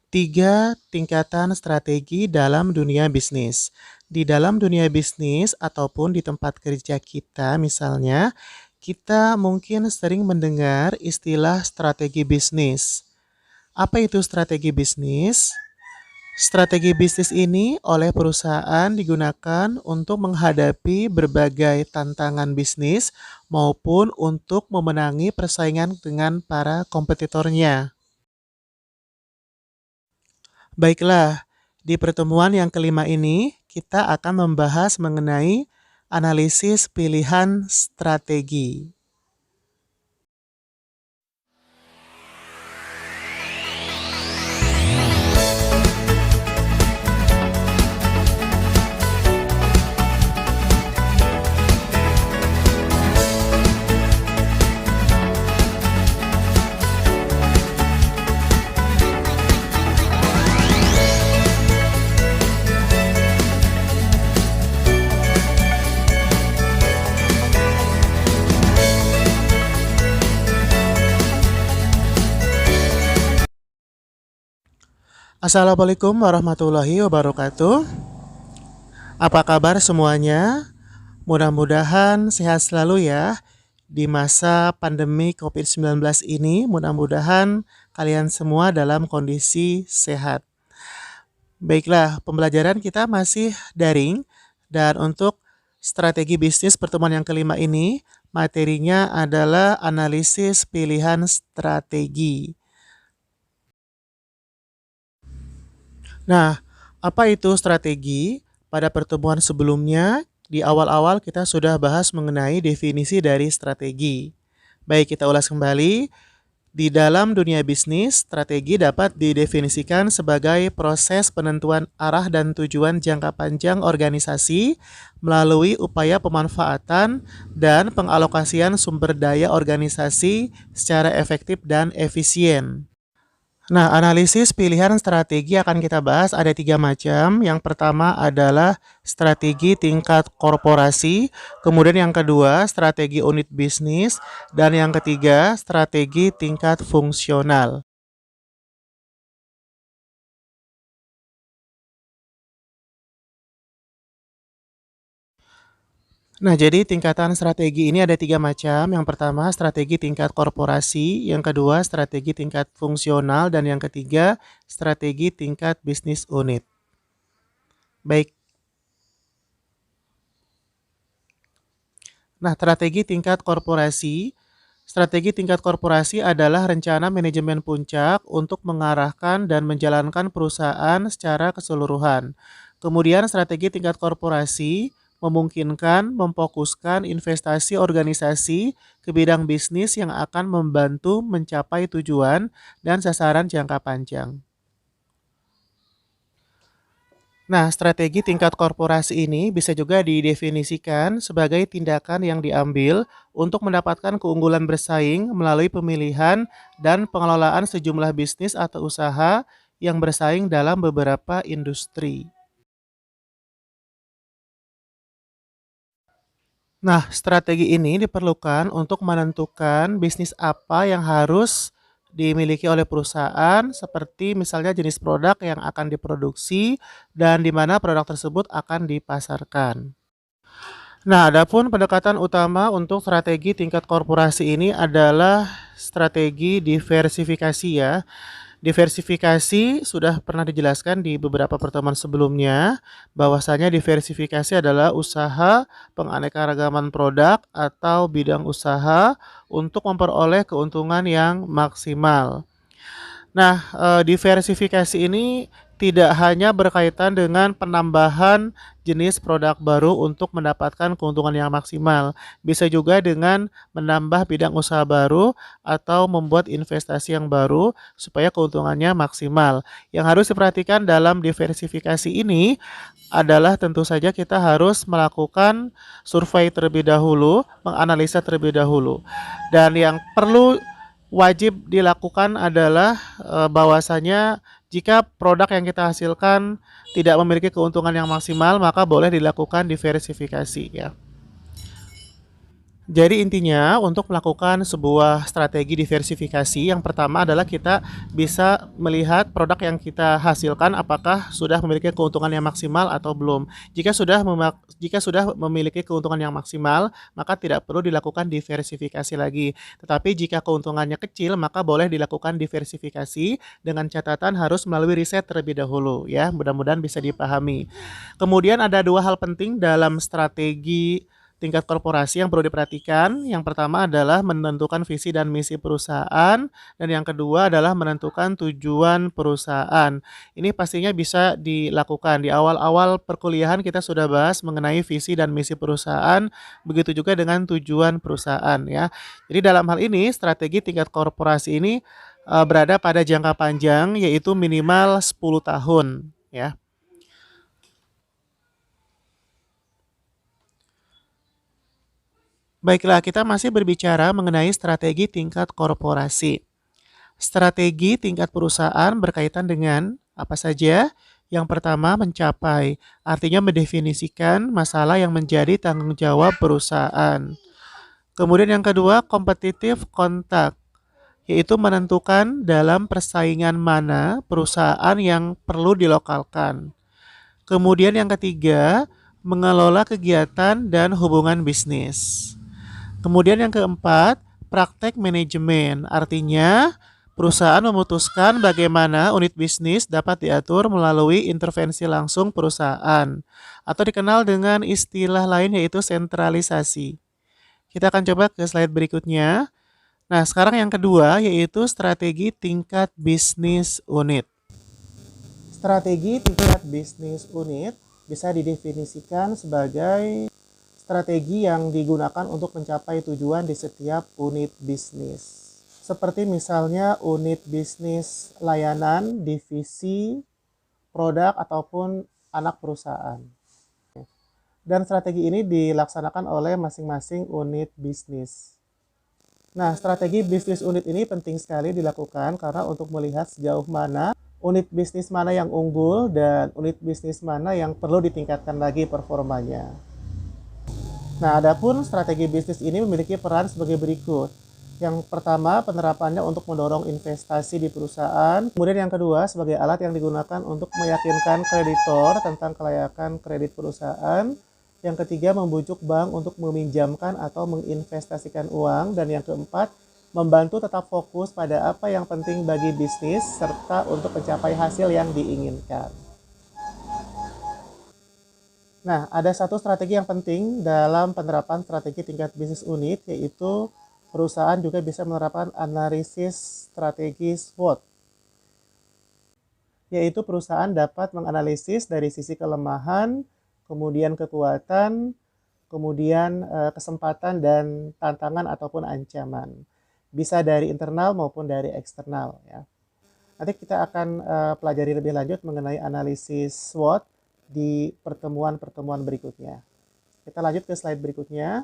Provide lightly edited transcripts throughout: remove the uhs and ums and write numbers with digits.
Tiga tingkatan strategi dalam dunia bisnis. Di dalam dunia bisnis ataupun di tempat kerja kita misalnya, kita mungkin sering mendengar istilah strategi bisnis. Apa itu strategi bisnis? Strategi bisnis ini oleh perusahaan digunakan untuk menghadapi berbagai tantangan bisnis maupun untuk memenangi persaingan dengan para kompetitornya. Baiklah, di pertemuan yang kelima ini kita akan membahas mengenai analisis pilihan strategi. Assalamualaikum warahmatullahi wabarakatuh. Apa kabar semuanya? Mudah-mudahan sehat selalu ya. Di masa pandemi COVID-19 ini, mudah-mudahan kalian semua dalam kondisi sehat. Baiklah, pembelajaran kita masih daring dan untuk strategi bisnis pertemuan yang kelima ini, materinya adalah analisis pilihan strategi. Nah, apa itu strategi? Pada pertemuan sebelumnya, di awal-awal kita sudah bahas mengenai definisi dari strategi. Baik, kita ulas kembali. Di dalam dunia bisnis, strategi dapat didefinisikan sebagai proses penentuan arah dan tujuan jangka panjang organisasi melalui upaya pemanfaatan dan pengalokasian sumber daya organisasi secara efektif dan efisien. Nah, analisis pilihan strategi akan kita bahas ada tiga macam. Yang pertama adalah strategi tingkat korporasi, kemudian yang kedua strategi unit bisnis, dan yang ketiga strategi tingkat fungsional. Nah, jadi tingkatan strategi ini ada tiga macam. Yang pertama strategi tingkat korporasi, yang kedua strategi tingkat fungsional, dan yang ketiga strategi tingkat bisnis unit. Baik. Nah, strategi tingkat korporasi. Strategi tingkat korporasi adalah rencana manajemen puncak untuk mengarahkan dan menjalankan perusahaan secara keseluruhan. Kemudian strategi tingkat korporasi memungkinkan memfokuskan investasi organisasi ke bidang bisnis yang akan membantu mencapai tujuan dan sasaran jangka panjang. Nah, strategi tingkat korporasi ini bisa juga didefinisikan sebagai tindakan yang diambil untuk mendapatkan keunggulan bersaing melalui pemilihan dan pengelolaan sejumlah bisnis atau usaha yang bersaing dalam beberapa industri. Nah, strategi ini diperlukan untuk menentukan bisnis apa yang harus dimiliki oleh perusahaan, seperti misalnya jenis produk yang akan diproduksi dan di mana produk tersebut akan dipasarkan. Nah, adapun pendekatan utama untuk strategi tingkat korporasi ini adalah strategi diversifikasi ya. Diversifikasi sudah pernah dijelaskan di beberapa pertemuan sebelumnya, bahwasanya diversifikasi adalah usaha penganekaragaman produk atau bidang usaha untuk memperoleh keuntungan yang maksimal. Nah, diversifikasi ini tidak hanya berkaitan dengan penambahan jenis produk baru untuk mendapatkan keuntungan yang maksimal, bisa juga dengan menambah bidang usaha baru atau membuat investasi yang baru supaya keuntungannya maksimal. Yang harus diperhatikan dalam diversifikasi ini adalah tentu saja kita harus melakukan survei terlebih dahulu, menganalisa terlebih dahulu. Dan yang perlu wajib dilakukan adalah bahwasanya jika produk yang kita hasilkan tidak memiliki keuntungan yang maksimal, maka boleh dilakukan diversifikasi ya. Jadi intinya untuk melakukan sebuah strategi diversifikasi, yang pertama adalah kita bisa melihat produk yang kita hasilkan apakah sudah memiliki keuntungan yang maksimal atau belum. Jika sudah memiliki keuntungan yang maksimal, maka tidak perlu dilakukan diversifikasi lagi. Tetapi jika keuntungannya kecil, maka boleh dilakukan diversifikasi dengan catatan harus melalui riset terlebih dahulu ya. Mudah-mudahan bisa dipahami. Kemudian ada dua hal penting dalam strategi tingkat korporasi yang perlu diperhatikan. Yang pertama adalah menentukan visi dan misi perusahaan, dan yang kedua adalah menentukan tujuan perusahaan. Ini pastinya bisa dilakukan di awal-awal perkuliahan, kita sudah bahas mengenai visi dan misi perusahaan, begitu juga dengan tujuan perusahaan ya. Jadi dalam hal ini strategi tingkat korporasi ini berada pada jangka panjang, yaitu minimal 10 tahun ya. Baiklah, kita masih berbicara mengenai strategi tingkat korporasi. Strategi tingkat perusahaan berkaitan dengan apa saja? Yang pertama, mencapai, artinya mendefinisikan masalah yang menjadi tanggung jawab perusahaan. Kemudian yang kedua, kompetitif kontak, yaitu menentukan dalam persaingan mana perusahaan yang perlu dilokalkan. Kemudian yang ketiga, mengelola kegiatan dan hubungan bisnis. Kemudian yang keempat, praktek manajemen. Artinya, perusahaan memutuskan bagaimana unit bisnis dapat diatur melalui intervensi langsung perusahaan, atau dikenal dengan istilah lain yaitu sentralisasi. Kita akan coba ke slide berikutnya. Nah, sekarang yang kedua yaitu strategi tingkat bisnis unit. Strategi tingkat bisnis unit bisa didefinisikan sebagai strategi yang digunakan untuk mencapai tujuan di setiap unit bisnis. Seperti misalnya unit bisnis layanan, divisi, produk, ataupun anak perusahaan. Dan strategi ini dilaksanakan oleh masing-masing unit bisnis. Nah, strategi bisnis unit ini penting sekali dilakukan karena untuk melihat sejauh mana unit bisnis mana yang unggul dan unit bisnis mana yang perlu ditingkatkan lagi performanya. Nah, adapun strategi bisnis ini memiliki peran sebagai berikut. Yang pertama, penerapannya untuk mendorong investasi di perusahaan. Kemudian yang kedua, sebagai alat yang digunakan untuk meyakinkan kreditor tentang kelayakan kredit perusahaan. Yang ketiga, membujuk bank untuk meminjamkan atau menginvestasikan uang. Dan yang keempat, membantu tetap fokus pada apa yang penting bagi bisnis serta untuk mencapai hasil yang diinginkan. Nah, ada satu strategi yang penting dalam penerapan strategi tingkat bisnis unit, yaitu perusahaan juga bisa menerapkan analisis strategi SWOT. Yaitu perusahaan dapat menganalisis dari sisi kelemahan, kemudian kekuatan, kemudian kesempatan dan tantangan ataupun ancaman. Bisa dari internal maupun dari eksternal ya. Nanti kita akan pelajari lebih lanjut mengenai analisis SWOT di pertemuan-pertemuan berikutnya. Kita lanjut ke slide berikutnya.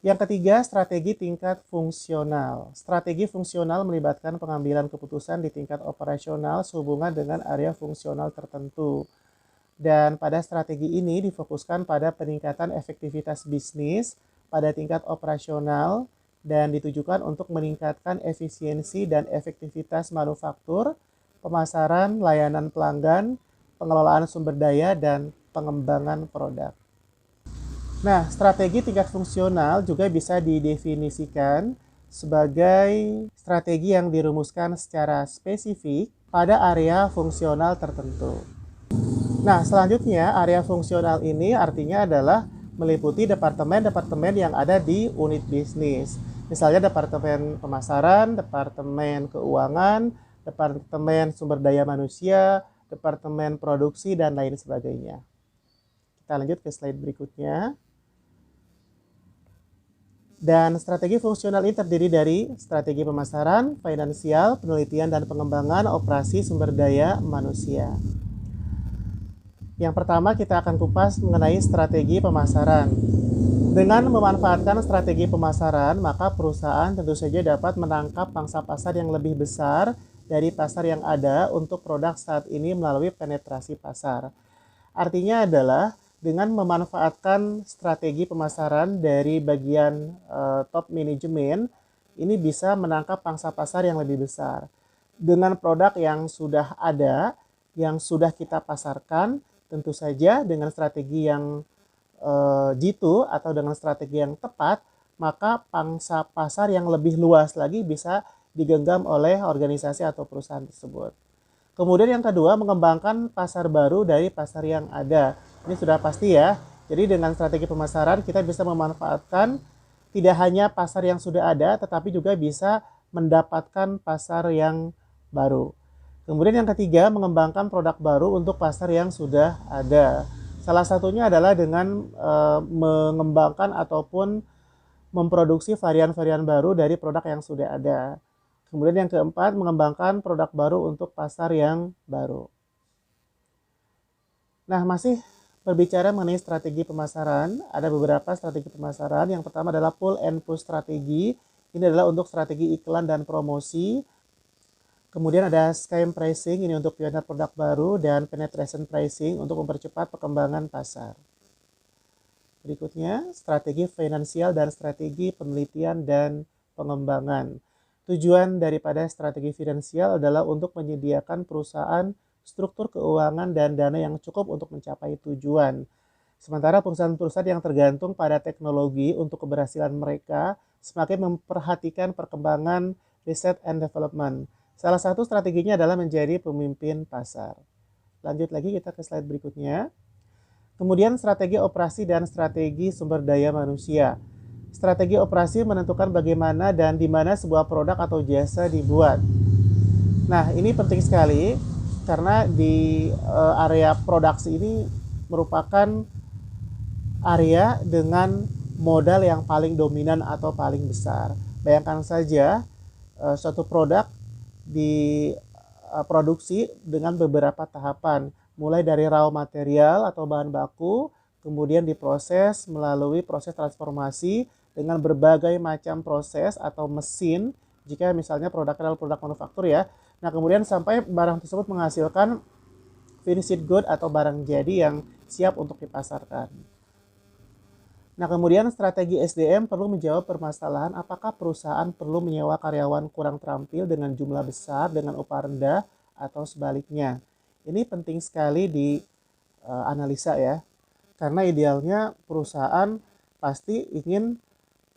Yang ketiga, strategi tingkat fungsional. Strategi fungsional melibatkan pengambilan keputusan di tingkat operasional sehubungan dengan area fungsional tertentu. Dan pada strategi ini difokuskan pada peningkatan efektivitas bisnis pada tingkat operasional dan ditujukan untuk meningkatkan efisiensi dan efektivitas manufaktur, pemasaran, layanan pelanggan, pengelolaan sumber daya, dan pengembangan produk. Nah, strategi tingkat fungsional juga bisa didefinisikan sebagai strategi yang dirumuskan secara spesifik pada area fungsional tertentu. Nah, selanjutnya area fungsional ini artinya adalah meliputi departemen-departemen yang ada di unit bisnis. Misalnya departemen pemasaran, departemen keuangan, departemen sumber daya manusia, departemen produksi, dan lain sebagainya. Kita lanjut ke slide berikutnya. Dan strategi fungsional ini terdiri dari strategi pemasaran, finansial, penelitian dan pengembangan, operasi sumber daya manusia. Yang pertama kita akan kupas mengenai strategi pemasaran. Dengan memanfaatkan strategi pemasaran, maka perusahaan tentu saja dapat menangkap pangsa pasar yang lebih besar dari pasar yang ada untuk produk saat ini melalui penetrasi pasar. Artinya adalah dengan memanfaatkan strategi pemasaran dari bagian top manajemen, ini bisa menangkap pangsa pasar yang lebih besar. Dengan produk yang sudah ada, yang sudah kita pasarkan, tentu saja dengan strategi yang jitu atau dengan strategi yang tepat, maka pangsa pasar yang lebih luas lagi bisa digenggam oleh organisasi atau perusahaan tersebut. Kemudian yang kedua, mengembangkan pasar baru dari pasar yang ada. Ini sudah pasti ya. Jadi dengan strategi pemasaran kita bisa memanfaatkan tidak hanya pasar yang sudah ada, tetapi juga bisa mendapatkan pasar yang baru. Kemudian yang ketiga, mengembangkan produk baru untuk pasar yang sudah ada. Salah satunya adalah dengan mengembangkan ataupun memproduksi varian-varian baru dari produk yang sudah ada. Kemudian yang keempat, mengembangkan produk baru untuk pasar yang baru. Nah, masih berbicara mengenai strategi pemasaran, ada beberapa strategi pemasaran. Yang pertama adalah pull and push strategi. Ini adalah untuk strategi iklan dan promosi. Kemudian ada scam pricing, ini untuk pionir produk baru, dan penetration pricing untuk mempercepat perkembangan pasar. Berikutnya, strategi finansial dan strategi penelitian dan pengembangan. Tujuan daripada strategi finansial adalah untuk menyediakan perusahaan struktur keuangan dan dana yang cukup untuk mencapai tujuan. Sementara perusahaan-perusahaan yang tergantung pada teknologi untuk keberhasilan mereka semakin memperhatikan perkembangan riset and development. Salah satu strateginya adalah menjadi pemimpin pasar. Lanjut lagi kita ke slide berikutnya. Kemudian strategi operasi dan strategi sumber daya manusia. Strategi operasi menentukan bagaimana dan di mana sebuah produk atau jasa dibuat. Nah, ini penting sekali karena di area produksi ini merupakan area dengan modal yang paling dominan atau paling besar. Bayangkan saja suatu produk diproduksi dengan beberapa tahapan, mulai dari raw material atau bahan baku, kemudian diproses melalui proses transformasi dengan berbagai macam proses atau mesin, jika misalnya produknya adalah produk manufaktur ya. Nah, kemudian sampai barang tersebut menghasilkan finished good atau barang jadi yang siap untuk dipasarkan. Nah, kemudian strategi SDM perlu menjawab permasalahan apakah perusahaan perlu menyewa karyawan kurang terampil dengan jumlah besar dengan upah rendah atau sebaliknya. Ini penting sekali dianalisa ya. Karena idealnya perusahaan pasti ingin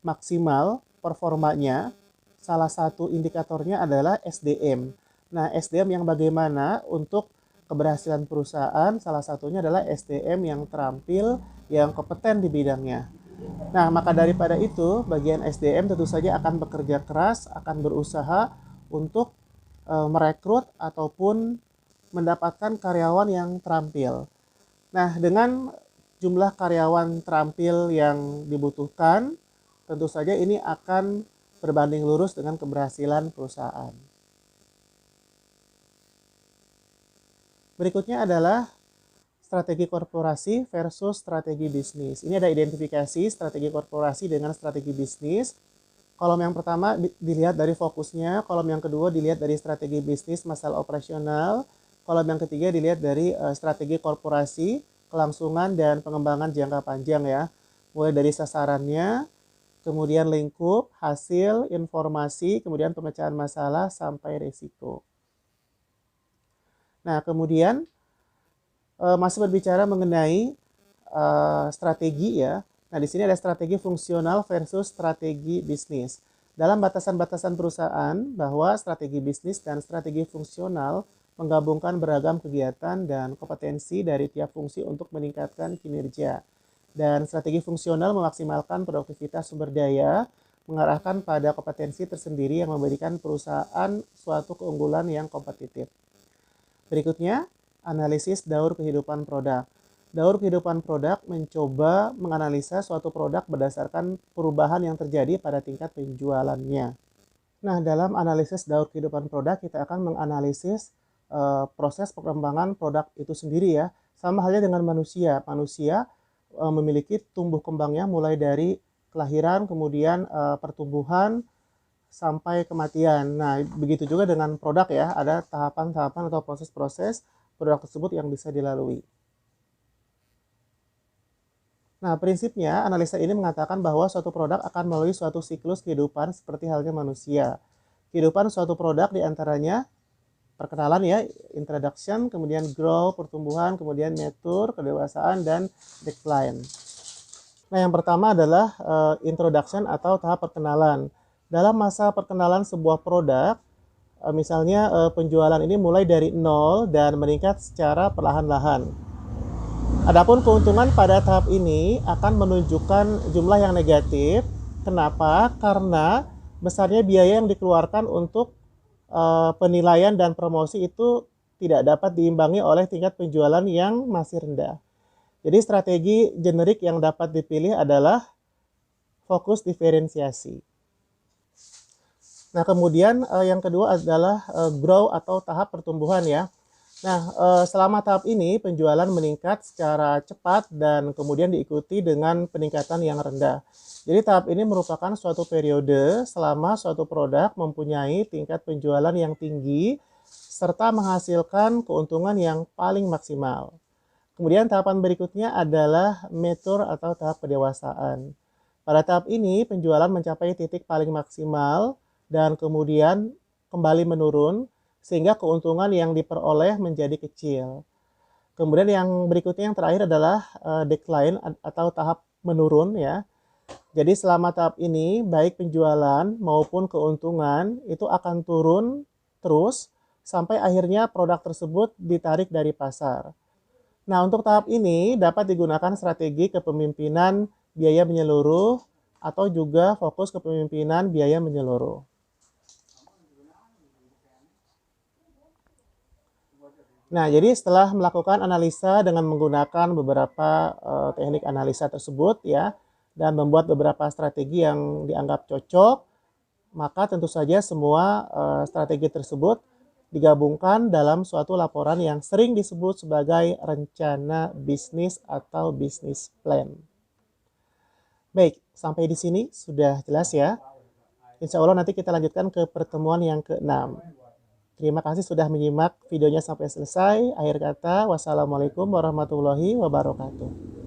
maksimal performanya. Salah satu indikatornya adalah SDM. Nah, SDM yang bagaimana untuk keberhasilan perusahaan? Salah satunya adalah SDM yang terampil, yang kompeten di bidangnya. Nah, maka daripada itu, bagian SDM tentu saja akan bekerja keras, akan berusaha untuk merekrut ataupun mendapatkan karyawan yang terampil. Nah, dengan jumlah karyawan terampil yang dibutuhkan, tentu saja ini akan berbanding lurus dengan keberhasilan perusahaan. Berikutnya adalah strategi korporasi versus strategi bisnis. Ini ada identifikasi strategi korporasi dengan strategi bisnis. Kolom yang pertama dilihat dari fokusnya, kolom yang kedua dilihat dari strategi bisnis masalah operasional, kolom yang ketiga dilihat dari strategi korporasi, kelangsungan dan pengembangan jangka panjang ya. Mulai dari sasarannya, kemudian lingkup, hasil, informasi, kemudian pemecahan masalah sampai risiko. Nah, kemudian masih berbicara mengenai strategi ya. Nah, di sini ada strategi fungsional versus strategi bisnis. Dalam batasan-batasan perusahaan bahwa strategi bisnis dan strategi fungsional menggabungkan beragam kegiatan dan kompetensi dari tiap fungsi untuk meningkatkan kinerja. Dan strategi fungsional memaksimalkan produktivitas sumber daya, mengarahkan pada kompetensi tersendiri yang memberikan perusahaan suatu keunggulan yang kompetitif. Berikutnya, analisis daur kehidupan produk. Daur kehidupan produk mencoba menganalisa suatu produk berdasarkan perubahan yang terjadi pada tingkat penjualannya. Nah, dalam analisis daur kehidupan produk, kita akan menganalisis proses perkembangan produk itu sendiri ya. Sama halnya dengan manusia. Manusia memiliki tumbuh kembangnya mulai dari kelahiran, kemudian pertumbuhan, sampai kematian. Nah, begitu juga dengan produk ya, ada tahapan-tahapan atau proses-proses produk tersebut yang bisa dilalui. Nah, prinsipnya analisa ini mengatakan bahwa suatu produk akan melalui suatu siklus kehidupan seperti halnya manusia. Kehidupan suatu produk diantaranya perkenalan ya, introduction, kemudian grow, pertumbuhan, kemudian mature, kedewasaan, dan decline. Nah, yang pertama adalah introduction atau tahap perkenalan. Dalam masa perkenalan sebuah produk, misalnya penjualan ini mulai dari nol dan meningkat secara perlahan-lahan. Adapun keuntungan pada tahap ini akan menunjukkan jumlah yang negatif. Kenapa? Karena besarnya biaya yang dikeluarkan untuk penilaian dan promosi itu tidak dapat diimbangi oleh tingkat penjualan yang masih rendah. Jadi strategi generik yang dapat dipilih adalah fokus diferensiasi. Nah, kemudian yang kedua adalah grow atau tahap pertumbuhan ya. Nah, selama tahap ini penjualan meningkat secara cepat dan kemudian diikuti dengan peningkatan yang rendah. Jadi tahap ini merupakan suatu periode selama suatu produk mempunyai tingkat penjualan yang tinggi serta menghasilkan keuntungan yang paling maksimal. Kemudian tahapan berikutnya adalah mature atau tahap kedewasaan. Pada tahap ini penjualan mencapai titik paling maksimal dan kemudian kembali menurun sehingga keuntungan yang diperoleh menjadi kecil. Kemudian yang berikutnya yang terakhir adalah decline atau tahap menurun ya. Jadi selama tahap ini baik penjualan maupun keuntungan itu akan turun terus sampai akhirnya produk tersebut ditarik dari pasar. Nah, untuk tahap ini dapat digunakan strategi kepemimpinan biaya menyeluruh atau juga fokus kepemimpinan biaya menyeluruh. Nah, jadi setelah melakukan analisa dengan menggunakan beberapa teknik analisa tersebut ya, dan membuat beberapa strategi yang dianggap cocok, maka tentu saja semua strategi tersebut digabungkan dalam suatu laporan yang sering disebut sebagai rencana bisnis atau bisnis plan. Baik, sampai di sini sudah jelas ya. Insya Allah nanti kita lanjutkan ke pertemuan yang ke-6. Terima kasih sudah menyimak videonya sampai selesai. Akhir kata, wassalamualaikum warahmatullahi wabarakatuh.